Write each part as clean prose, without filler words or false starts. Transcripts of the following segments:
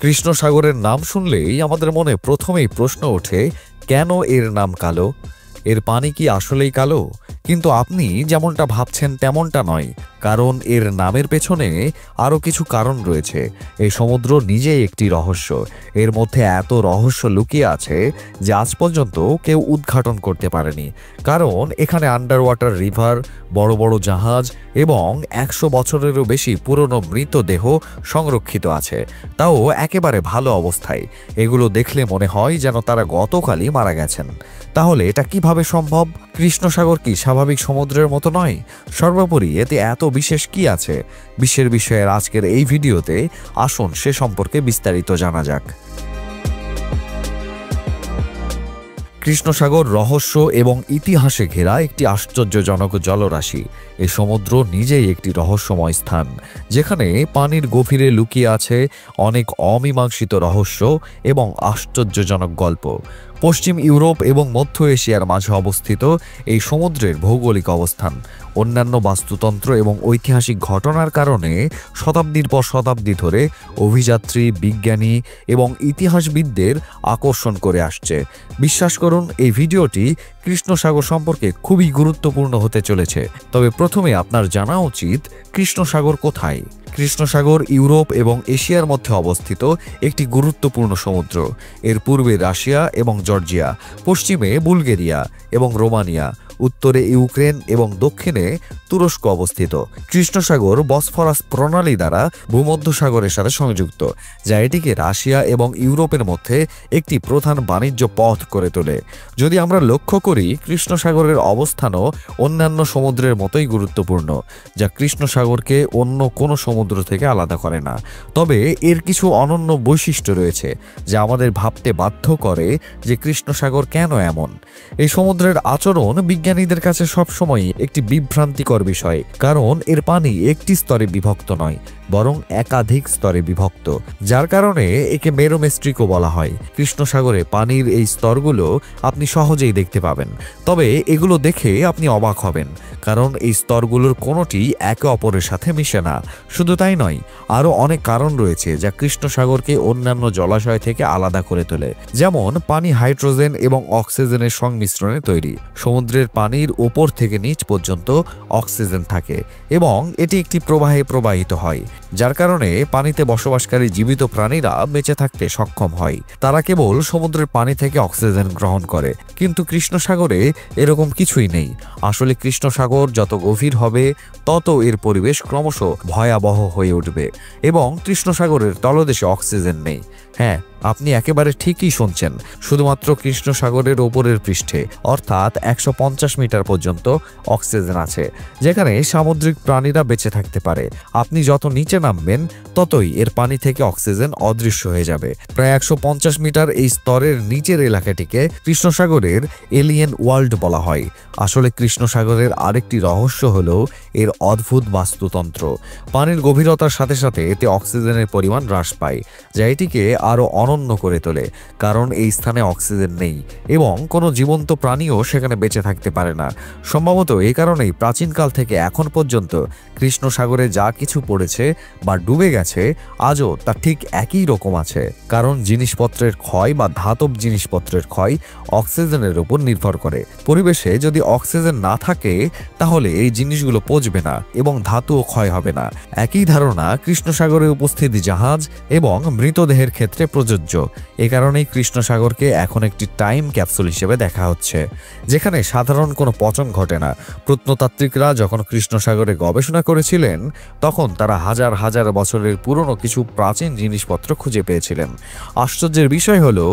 কৃষ্ণ সাগরের নাম শুনলেই আমাদের মনে প্রথমেই প্রশ্ন ওঠে, কেন এর নাম কালো? এর পানি কি আসলেই কালো? কিন্তু আপনি যেমনটা ভাবছেন তেমনটা নয়, কারণ এর নামের পেছনে আরও কিছু কারণ রয়েছে। এই সমুদ্র নিজেই একটি রহস্য। এর মধ্যে এত রহস্য লুকিয়ে আছে যে আজ পর্যন্ত কেউ উদ্ঘাটন করতে পারেনি। কারণ এখানে আন্ডার ওয়াটার রিভার, বড় বড় জাহাজ এবং 100 বছরেরও বেশি পুরনো মৃতদেহ সংরক্ষিত আছে, তাও একেবারে ভালো অবস্থায়। এগুলো দেখলে মনে হয় যেন তারা গতকালই মারা গেছেন। তাহলে এটা কিভাবে সম্ভব? কৃষ্ণ সাগর কি স্বাভাবিক সমুদ্রের মতো নয়? সর্বোপরি এতে এত বিশেষ কি আছে? বিশ্বের বিষয়ের আজকের এই ভিডিওতে আসুন সে সম্পর্কে বিস্তারিত জানা যাক। কৃষ্ণ সাগর রহস্য এবং ইতিহাসে ঘেরা একটি আশ্চর্যজনক জলরাশি। এই সমুদ্র নিজেই একটি রহস্যময় স্থান, যেখানে পানির গভীরে লুকিয়ে আছে অনেক অমীমাংসিত রহস্য এবং আশ্চর্যজনক গল্প। পশ্চিম ইউরোপ এবং মধ্য এশিয়ার মাঝে অবস্থিত এই সমুদ্রের ভৌগোলিক অবস্থান, অন্যান্য বাস্তুতন্ত্র এবং ঐতিহাসিক ঘটনার কারণে শতাব্দীর পর শতাব্দী ধরে অভিযাত্রী, বিজ্ঞানী এবং ইতিহাসবিদদের আকর্ষণ করে আসছে। বিশ্বাস করুন, এই ভিডিওটি কৃষ্ণ সাগর সম্পর্কে খুবই গুরুত্বপূর্ণ হতে চলেছে। তবে প্রথমে আপনার জানা উচিত, কৃষ্ণ সাগর কোথায়? কৃষ্ণ সাগর ইউরোপ এবং এশিয়ার মধ্যে অবস্থিত একটি গুরুত্বপূর্ণ সমুদ্র। এর পূর্বে রাশিয়া এবং জর্জিয়া, পশ্চিমে বুলগেরিয়া এবং রোমানিয়া, উত্তরে ইউক্রেন এবং দক্ষিণে তুরস্ক অবস্থিত। কৃষ্ণ সাগর বসফরাস প্রণালী দ্বারা ভূমধ্যসাগরের সাথে সংযুক্ত, যা এটিকে রাশিয়া এবং ইউরোপের মধ্যে একটি প্রধান বাণিজ্য পথ করে তোলে। যদি আমরা লক্ষ্য করি, কৃষ্ণ সাগরের অবস্থানও অন্যান্য সমুদ্রের মতোই গুরুত্বপূর্ণ, যা কৃষ্ণ সাগরকে অন্য কোনো সমুদ্র থেকে আলাদা করে না। তবে এর কিছু অনন্য বৈশিষ্ট্য রয়েছে যা আমাদের ভাবতে বাধ্য করে যে কৃষ্ণ সাগর কেন এমন। এই সমুদ্রের আচরণ বিজ্ঞানীদের কাছে সবসময় একটি বিভ্রান্তিকর বিষয়, কারণ এর পানি একটি স্তরে বিভক্ত নয়, বরং একাধিক স্তরে বিভক্ত, যার কারণে একে মেরোমেস্ট্রিকও বলা হয়। কৃষ্ণ সাগরে পানির এই স্তরগুলো আপনি সহজেই দেখতে পাবেন, তবে এগুলো দেখে আপনি অবাক হবেন, কারণ এই স্তরগুলোর কোনোটি একে অপরের সাথে মিশে না। শুধু তাই নয়, আরও অনেক কারণ রয়েছে যা কৃষ্ণ সাগরকে অন্যান্য জলাশয় থেকে আলাদা করে তোলে। যেমন পানি হাইড্রোজেন এবং অক্সিজেনের সংমিশ্রণে তৈরি। সমুদ্রের পানির উপর থেকে নিচ পর্যন্ত অক্সিজেন থাকে এবং এটি একটি প্রবাহে প্রবাহিত হয়, যার কারণে পানিতে বসবাসকারী জীবিত প্রাণীরা বেঁচে থাকতে সক্ষম হয়। তারা কেবল সমুদ্রের পানি থেকে অক্সিজেন গ্রহণ করে। কিন্তু কৃষ্ণ সাগরে এরকম কিছুই নেই। আসলে কৃষ্ণ সাগর যত গভীর হবে, তত এর পরিবেশ ক্রমশ ভয়াবহ হয়ে উঠবে এবং কৃষ্ণ সাগরের তলদেশে অক্সিজেন নেই। হ্যাঁ, আপনি একেবারে ঠিকই শুনছেন, শুধুমাত্র কৃষ্ণ সাগরের ওপরের পৃষ্ঠে, অর্থাৎ 150 মিটার পর্যন্ত অক্সিজেন আছে, যেখানে সামুদ্রিক প্রাণীরা বেঁচে থাকতে পারে। আপনি যত নিচে নামবেন, ততই এর পানি থেকে অক্সিজেন অদৃশ্য হয়ে যাবে। প্রায় 150 মিটার এই স্তরের নিচের এলাকাটিকে কৃষ্ণ সাগরের এলিয়েন ওয়ার্ল্ড বলা হয়। আসলে কৃষ্ণ সাগরের আরেকটি রহস্য হলো এর অদ্ভুত বাস্তুতন্ত্র। পানির গভীরতার সাথে সাথে এতে অক্সিজেনের পরিমাণ হ্রাস পায়, যা এটিকে আরও অনন্য করে তোলে, কারণ এই স্থানে অক্সিজেন নেই এবং কোনো জীবন্ত প্রাণীও সেখানে বেঁচে থাকতে পারে না। সম্ভবত এই কারণেই প্রাচীনকাল থেকে এখন পর্যন্ত কৃষ্ণ সাগরে যা কিছু পড়েছে বা ডুবে গেছে, আজও তা ঠিক একই রকম আছে, কারণ জিনিসপত্রের ক্ষয় বা ধাতব জিনিসপত্রের ক্ষয় অক্সিজেনের উপর নির্ভর করে। পরিবেশে যদি অক্সিজেন না থাকে, তাহলে এই জিনিসগুলো পচবে না এবং ধাতুও ক্ষয় হবে না। একই ধারণা কৃষ্ণ সাগরে উপস্থিত জাহাজ এবং মৃতদেহের ক্ষেত্রে প্রযোজ্য। এ কারণেই কৃষ্ণ সাগরকে এখন একটি টাইম ক্যাপসুল হিসেবে দেখা হচ্ছে, যেখানে সাধারণ কোনো পচন ঘটে না। প্রত্নতাত্ত্বিকরা যখন কৃষ্ণ সাগরে গবেষণা করেছিলেন, তখন তারা হাজার হাজার বছরের পুরনো কিছু প্রাচীন জিনিসপত্র খুঁজে পেয়েছিলেন। আশ্চর্যের বিষয় হলো,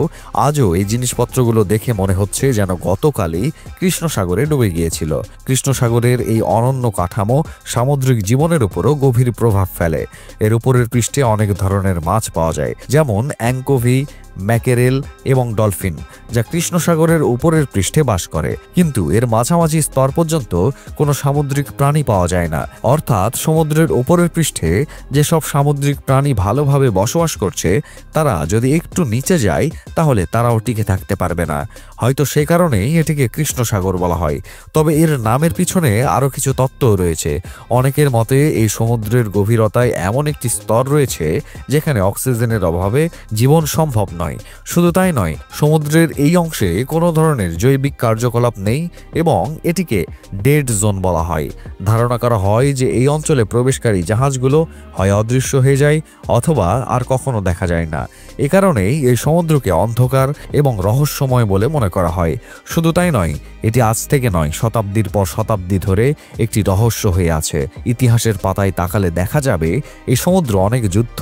আজও এই জিনিসপত্রগুলো দেখে মনে হচ্ছে যেন গতকালই কৃষ্ণ সাগরে ডুবে গিয়েছিল। কৃষ্ণ সাগরের এই অনন্য কাঠামো সামুদ্রিক জীবনের উপরও গভীর প্রভাব ফেলে। এর উপরের পৃষ্ঠে অনেক ধরনের মাছ পাওয়া যায়, যেমন অ্যাঙ্কোভি, ম্যাকেরেল এবং ডলফিন, যা কৃষ্ণ সাগরের উপরের পৃষ্ঠে বাস করে। কিন্তু এর মাঝামাঝি স্তর পর্যন্ত কোনো সামুদ্রিক প্রাণী পাওয়া যায় না। অর্থাৎ সমুদ্রের উপরের পৃষ্ঠে যেসব সামুদ্রিক প্রাণী ভালোভাবে বসবাস করছে, তারা যদি একটু নিচে যায় তাহলে তারাও টিকে থাকতে পারবে না। হয়তো সে কারণেই এটিকে কৃষ্ণ সাগর বলা হয়। তবে এর নামের পিছনে আরও কিছু তত্ত্ব রয়েছে। অনেকের মতে এই সমুদ্রের গভীরতায় এমন একটি স্তর রয়েছে যেখানে অক্সিজেনের অভাবে জীবন সম্ভব নয়। শুধু তাই নয়, সমুদ্রের এই অংশে কোনো ধরনের জৈবিক কার্যকলাপ নেই এবং এটিকে ডেড জোন বলা হয়। ধারণা করা হয় যে এই অঞ্চলে প্রবেশকারী জাহাজগুলো হয় অদৃশ্য হয়ে যায় অথবা আর কখনো দেখা যায় না। এ কারণেই এই সমুদ্রকে অন্ধকার এবং রহস্যময় বলে মনে করা হয়। শুধু তাই নয়, এটি আজ থেকে নয়, শতাব্দীর পর শতাব্দী ধরে একটি রহস্য হয়ে আছে। ইতিহাসের পাতায় তাকালে দেখা যাবে এই সমুদ্র অনেক যুদ্ধ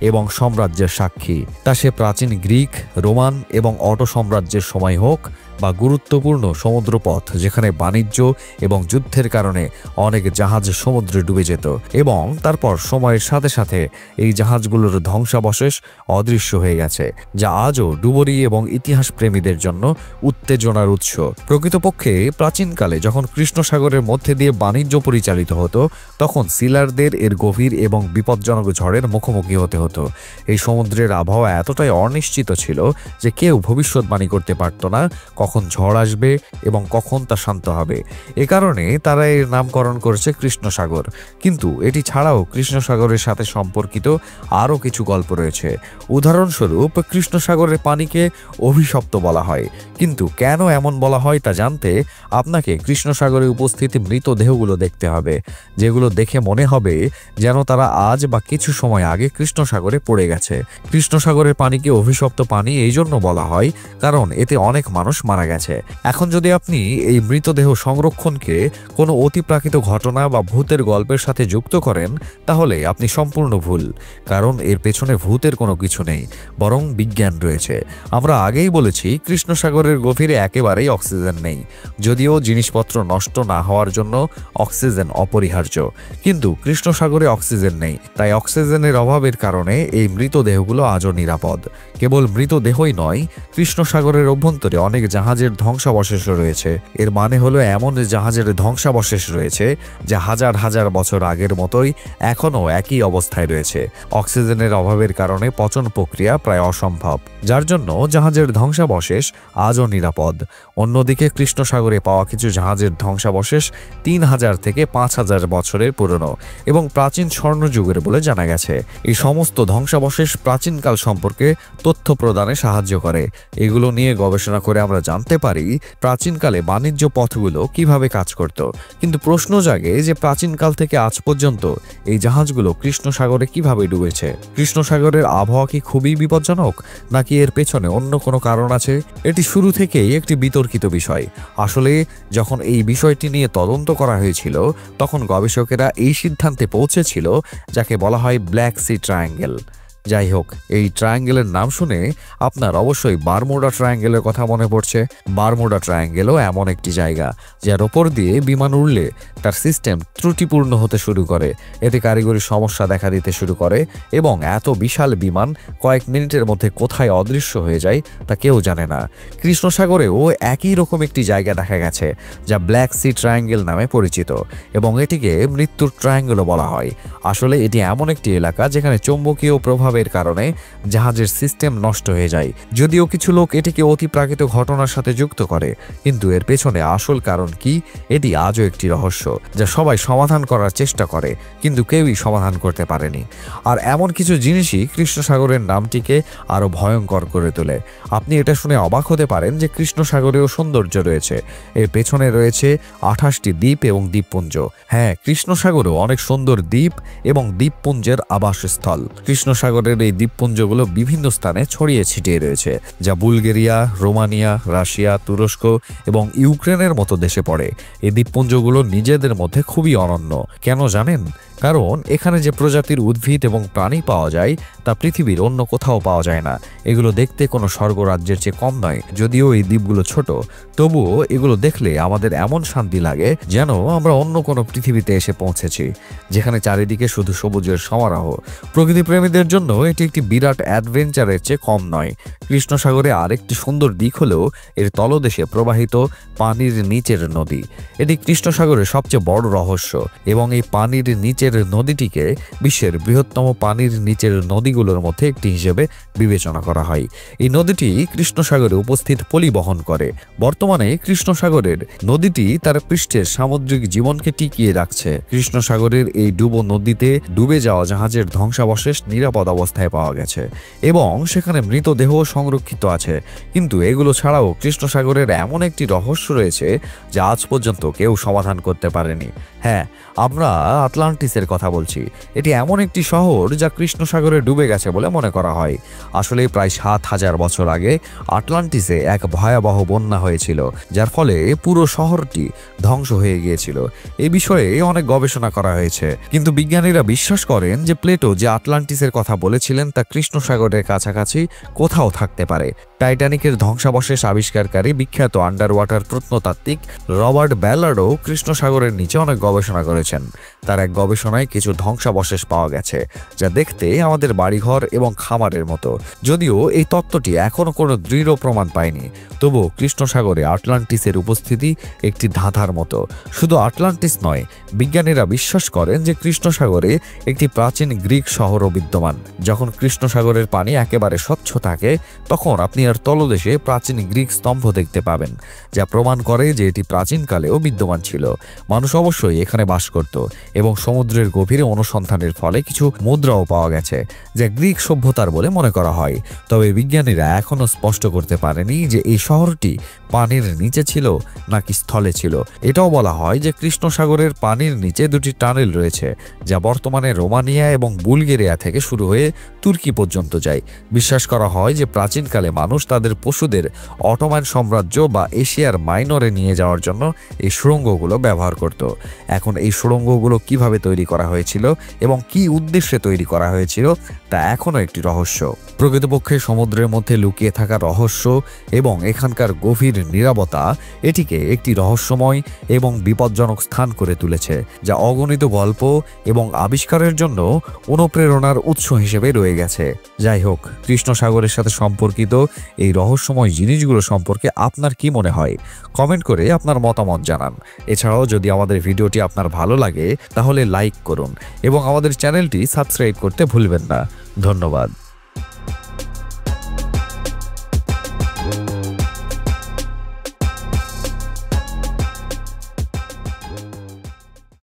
এবং সাম্রাজ্যের সাক্ষী। তা সে প্রাচীন গ্রিক, রোমান এবং অটো সাম্রাজ্যের সময় হোক বা গুরুত্বপূর্ণ সমুদ্রপথ যেখানে বাণিজ্য এবং যুদ্ধের কারণে অনেক জাহাজ সমুদ্রে ডুবে যেত এবং তারপর সময়ের সাথে সাথে এই জাহাজগুলোর ধ্বংসাবশেষ অদৃশ্য হয়ে গেছে, যা আজও ডুবুরি এবং ইতিহাস প্রেমীদের জন্য উত্তেজনার উৎস। প্রকৃতপক্ষে প্রাচীনকালে যখন কৃষ্ণ সাগরের মধ্যে দিয়ে বাণিজ্য পরিচালিত হতো, তখন সিলারদের এর গভীর এবং বিপজ্জনক ঝড়ের মুখোমুখি হতে হতো। এই সমুদ্রের আবহাওয়া এতটাই অনিশ্চিত ছিল যে কেউ ভবিষ্যৎবাণী করতে পারত না কখন ঝড় আসবে এবং কখন তা শান্ত হবে। এ কারণে তারা এর নামকরণ করেছে কৃষ্ণ সাগর। কিন্তু এটি ছাড়াও কৃষ্ণ সাগরের সাথে সম্পর্কিত আরও কিছু গল্প রয়েছে। উদাহরণস্বরূপ, কৃষ্ণ সাগরের পানিকে অভিশপ্ত বলা হয়। কিন্তু কেন এমন বলা হয় তা জানতে আপনাকে কৃষ্ণ সাগরে উপস্থিত মৃতদেহগুলো দেখতে হবে, যেগুলো দেখে মনে হবে যেন তারা আজ বা কিছু সময় আগে কৃষ্ণ সাগরে পড়ে গেছে। কৃষ্ণ সাগরের পানিকে অভিশপ্ত পানি এই জন্য বলা হয় কারণ এতে অনেক মানুষ মারা গেছে। এখন যদি আপনি এই মৃতদেহ সংরক্ষণকে কোনো অতিপ্রাকৃত ঘটনা বা ভূতের গল্পের সাথে যুক্ত করেন, তাহলে আপনি সম্পূর্ণ ভুল। কারণ এর পেছনে ভূতের কোনো কিছু নেই, বরং বিজ্ঞান রয়েছে। আমরা আগেই বলেছি কৃষ্ণ সাগরের গভীরে একেবারেই অক্সিজেন নেই, যদিও জিনিসপত্র নষ্ট না হওয়ার জন্য অক্সিজেন অপরিহার্য। কিন্তু কৃষ্ণ সাগরে অক্সিজেন নেই, তাই অক্সিজেনের অভাবের কারণে এই মৃতদেহগুলো আজও নিরাপদ। কেবল মৃতদেহই নয়, কৃষ্ণ সাগরের অভ্যন্তরে অনেক জাহাজের ধ্বংসাবশেষও রয়েছে। এর মানে হলো এমন জাহাজের ধ্বংসাবশেষ রয়েছে যা হাজার হাজার বছর আগের মতোই এখনও একই অবস্থায় রয়েছে। অক্সিজেনের অভাবের কারণে পচন প্রক্রিয়া প্রায় অসম্ভব, যার জন্য জাহাজের ধ্বংসাবশেষ আজও নিরাপদ। অন্যদিকে কৃষ্ণ সাগরে পাওয়া কিছু জাহাজের ধ্বংসাবশেষ 3000 থেকে 5000 বছরের পুরনো এবং প্রাচীন স্বর্ণযুগের বলে জানা গেছে। এই সমস্ত ধ্বংসাবশেষ প্রাচীনকাল সম্পর্কে তথ্য প্রদানে সাহায্য করে। এগুলো নিয়ে গবেষণা করে আমরা জানতে পারি প্রাচীনকালে বাণিজ্য পথগুলো কিভাবে কাজ করত। কিন্তু প্রশ্ন জাগে যে প্রাচীনকাল থেকে আজ পর্যন্ত এই জাহাজগুলো কৃষ্ণ সাগরে কিভাবে ডুবেছে? কৃষ্ণ সাগরের আবহাওয়া কি খুবই বিপজ্জনক, নাকি এর পেছনে অন্য কোনো কারণ আছে? এটি শুরু থেকেই একটি বিতর্কিত বিষয়। আসলে যখন এই বিষয়টি নিয়ে তদন্ত করা হয়েছিল, তখন গবেষকেরা এই সিদ্ধান্তে পৌঁছেছিল যাকে বলা হয় ব্ল্যাক সি ট্রায়াঙ্গেল। যাই হোক, এই ট্রায়াঙ্গেলের নাম শুনে আপনার অবশ্যই বারমুডা ট্রায়াঙ্গেলের কথা মনে পড়ছে। বারমুডা ট্রায়াঙ্গেলও এমন একটি জায়গা যার ওপর দিয়ে বিমান উড়লে তার সিস্টেম ত্রুটিপূর্ণ হতে শুরু করে, এতে কারিগরি সমস্যা দেখা দিতে শুরু করে এবং এত বিশাল বিমান কয়েক মিনিটের মধ্যে কোথায় অদৃশ্য হয়ে যায় তা কেউ জানে না। কৃষ্ণ সাগরেও একই রকম একটি জায়গা দেখা গেছে যা ব্ল্যাক সি ট্রায়াঙ্গেল নামে পরিচিত এবং এটিকে মৃত্যুর ট্রায়াঙ্গেলও বলা হয়। আসলে এটি এমন একটি এলাকা যেখানে চৌম্বকীয় প্রভাবের কারণে জাহাজের সিস্টেম নষ্ট হয়ে যায়। যদিও কিছু লোক এটিকে অতিপ্রাকৃত ঘটনার সাথে যুক্ত করে, কিন্তু এর পেছনে আসল কারণ কি, এটি আজও একটি রহস্য যা সবাই সমাধান করার চেষ্টা করে কিন্তু কেউই সমাধান করতে পারেনি। আর এমন কিছু জিনিসই কৃষ্ণ সাগরের নামটিকে আরো ভয়ঙ্কর করে তোলে। আপনি এটা শুনে অবাক হতে পারেন যে কৃষ্ণ সাগরেও সৌন্দর্য রয়েছে। এর পেছনে রয়েছে 28টি দ্বীপ এবং দ্বীপপুঞ্জ। হ্যাঁ, কৃষ্ণ সাগরেও অনেক সুন্দর দ্বীপ এবং দ্বীপপুঞ্জের আবাসস্থল। কৃষ্ণ সাগরের এই দ্বীপপুঞ্জগুলো বিভিন্ন স্থানে ছড়িয়ে ছিটিয়ে রয়েছে, যা বুলগেরিয়া, রোমানিয়া, রাশিয়া, তুরস্ক এবং ইউক্রেনের মতো দেশে পড়ে। এই দ্বীপপুঞ্জগুলো নিজেদের মধ্যে খুবই অনন্য। কেন জানেন? কারণ এখানে যে প্রজাতির উদ্ভিদ এবং প্রাণী পাওয়া যায় তা পৃথিবীর অন্য কোথাও পাওয়া যায় না। এগুলো দেখতে কোনো স্বর্গরাজ্যের চেয়ে কম নয়। যদিও এই দ্বীপগুলো ছোট, তবুও এগুলো দেখলে আমাদের এমন শান্তি লাগে যেন আমরা অন্য কোনো পৃথিবীতে এসে পৌঁছেছি, যেখানে চারিদিকে শুধু সবুজের সমারোহ। প্রকৃতিপ্রেমীদের জন্য এটি একটি বিরাট অ্যাডভেঞ্চারের চেয়ে কম নয়। কৃষ্ণ সাগরে আরেকটি সুন্দর দিক হলেও এর তলদেশে প্রবাহিত পানির নিচের নদী। এটি কৃষ্ণ সাগরের সবচেয়ে বড় রহস্য এবং এই পানির নিচের নদীটিকে বিশ্বের বৃহত্তম পানির নিচের নদীগুলোর মধ্যে একটি হিসেবে বিবেচনা করা হয়। এই নদীটি কৃষ্ণ সাগরে উপস্থিত পলি বহন করে। বর্তমানে কৃষ্ণ সাগরের নদীটি তার পৃষ্ঠের সামুদ্রিক জীবনকে টিকিয়ে রাখছে। কৃষ্ণ সাগরের এই ডুবো নদীতে ডুবে যাওয়া জাহাজের ধ্বংসাবশেষ নিরাপদ অবস্থায় পাওয়া গেছে এবং সেখানে মৃতদেহ সংরক্ষিত আছে। কিন্তু এগুলো ছাড়াও কৃষ্ণ সাগরের এমন একটি রহস্য রয়েছে যা আজ পর্যন্ত কেউ সমাধান করতে পারেনি। হ্যাঁ, আমরা আটলান্টিসের কথা বলছি। এটি এমন একটি শহর যা কৃষ্ণ সাগরে ডুবে গেছে বলে মনে করা হয়। আসলে প্রায় ৭,০০০ বছর আগে আটলান্টিসে এক ভয়াবহ বন্যা হয়েছিল, যার ফলে পুরো শহরটি ধ্বংস হয়ে গিয়েছিল। এই বিষয়ে অনেক গবেষণা করা হয়েছে, কিন্তু বিজ্ঞানীরা বিশ্বাস করেন যে প্লেটো যে আটলান্টিসের কথা বলেছিলেন তা কৃষ্ণ সাগরের কাছাকাছি কোথাও থাকতে পারে। টাইটানিকের ধ্বংসাবশেষ আবিষ্কারকারী বিখ্যাত আন্ডার ওয়াটার প্রত্নতাত্ত্বিক রবার্ট ব্যালার্ডও কৃষ্ণ সাগরের নিচে অনেক গবেষণা করেছেন। তার এক গবেষণায় কিছু ধ্বংসাবশেষ পাওয়া গেছে যা দেখতে আমাদের বাড়িঘর এবং খামারের মতো। যদিও এই তত্ত্বটি এখনো কোনো দৃঢ় প্রমাণ পায়নি, তবুও কৃষ্ণ সাগরে আটলান্টিসের উপস্থিতি একটি ধাঁধার মতো। শুধু আটলান্টিস নয়, বিজ্ঞানীরা বিশ্বাস করেন যে কৃষ্ণ সাগরে একটি প্রাচীন গ্রিক শহরও বিদ্যমান। যখন কৃষ্ণ সাগরের পানি একেবারে স্বচ্ছ থাকে তখন আপনি আর তলদেশে প্রাচীন গ্রিক স্তম্ভ দেখতে পাবেন, যা প্রমাণ করে যে এটি প্রাচীনকালেও বিদ্যমান ছিল। মানুষ অবশ্যই এখানে বাস করত এবং সমুদ্রের গভীরে অনুসন্ধানের ফলে কিছু মুদ্রাও পাওয়া গেছে যা গ্রিক সভ্যতার বলে মনে করা হয়। তবে বিজ্ঞানীরা এখনও স্পষ্ট করতে পারেনি যে এই শহরটি পানির নিচে ছিল নাকি স্থলে ছিল। এটাও বলা হয় যে কৃষ্ণ সাগরের পানির নিচে দুটি টানেল রয়েছে যা বর্তমানে রোমানিয়া এবং বুলগেরিয়া থেকে শুরু হয়ে তুর্কি পর্যন্ত যায়। বিশ্বাস করা হয় যে প্রাচীনকালে মানুষ তাদের পশুদের অটোমান সাম্রাজ্য বা এশিয়ার মাইনরে নিয়ে যাওয়ার জন্য এই সুড়ঙ্গগুলো ব্যবহার করত। এখন এই সুড়ঙ্গগুলো কিভাবে তৈরি করা হয়েছিল এবং কি উদ্দেশ্যে তৈরি করা হয়েছিল তা এখনও একটি রহস্য। প্রকৃতপক্ষে সমুদ্রের মধ্যে লুকিয়ে থাকা রহস্য এবং এখানকার গভীর নীরবতা এটিকে একটি রহস্যময় এবং বিপজ্জনক স্থান করে তুলেছে, যা অগণিত গল্প এবং আবিষ্কারের জন্য অনুপ্রেরণার উৎস হিসেবে রয়ে গেছে। যাই হোক, কৃষ্ণ সাগরের সাথে সম্পর্কিত এই রহস্যময় জিনিসগুলো সম্পর্কে আপনার কি মনে হয়? কমেন্ট করে আপনার মতামত জানান। এছাড়াও যদি আমাদের ভিডিওটি আপনার ভালো লাগে তাহলে লাইক করুন এবং আমাদের চ্যানেলটি সাবস্ক্রাইব করতে ভুলবেন না। ধন্যবাদ।